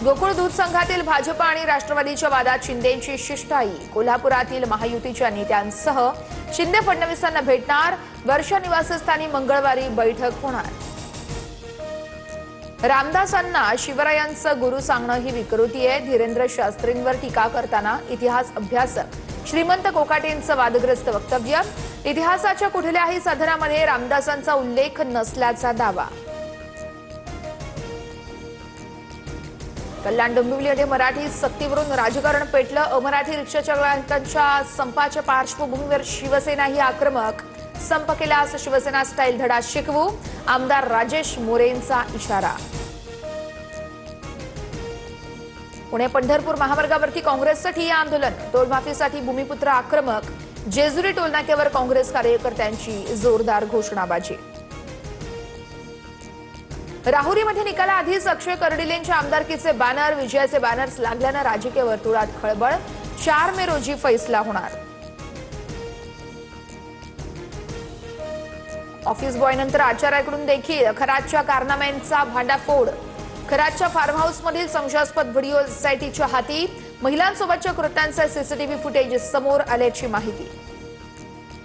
गोकुळ दूध संघातील भाजप आणि राष्ट्रवादीच्या वादात शिंदेंची शिष्टाई। कोल्हापुरातील महायुतीच्या नेत्यांसह शिंदे फडणवीसांना भेटणार। वर्षा निवासस्थानी मंगळवारी बैठक होणार। रामदासांना शिवरायांचं गुरु सांगणं ही विकृती आहे। धीरेंद्र शास्त्रींवर टीका करताना इतिहास अभ्यासक श्रीमंत कोकाटेंचं वादग्रस्त वक्तव्य। इतिहासाच्या कुठल्याही साधनामध्ये रामदासांचा उल्लेख नसल्याचा दावा। कल्याण डोंबिवलीमध्ये मराठी सक्तीवरून राजकारण पेटलं। अमराठी रिक्षा चालकांच्या संपाच्या पार्श्वभूमीवर शिवसेनाही आक्रमक। संप केल्यास शिवसेना स्टाईल धडा शिकवू, आमदार राजेश मोरेंचा इशारा। पुणे पंढरपूर महामार्गावरती काँग्रेसचं ठिय्या आंदोलन। टोलमाफीसाठी भूमिपुत्र आक्रमक। जेजुरी टोलनाक्यावर काँग्रेस कार्यकर्त्यांची जोरदार घोषणाबाजी। राहुरीमध्ये निकालाआधीच अक्षय कर्डिलेंच्या आमदारकीचे बॅनर, विजयाचे बॅनर्स लागल्यानं राजकीय वर्तुळात खळबळ। 4 मे रोजी फैसला होणार। ऑफिस बॉयनंतर आचार्याकडून देखील खरातच्या कारनाम्यांचा भांडाफोड। खरातच्या फार्म हाऊसमधील संशयास्पद व्हिडिओ एसआयटीच्या हाती। महिलांसोबतच्या कृत्यांचे सीसीटीव्ही फुटेज समोर आल्याची माहिती।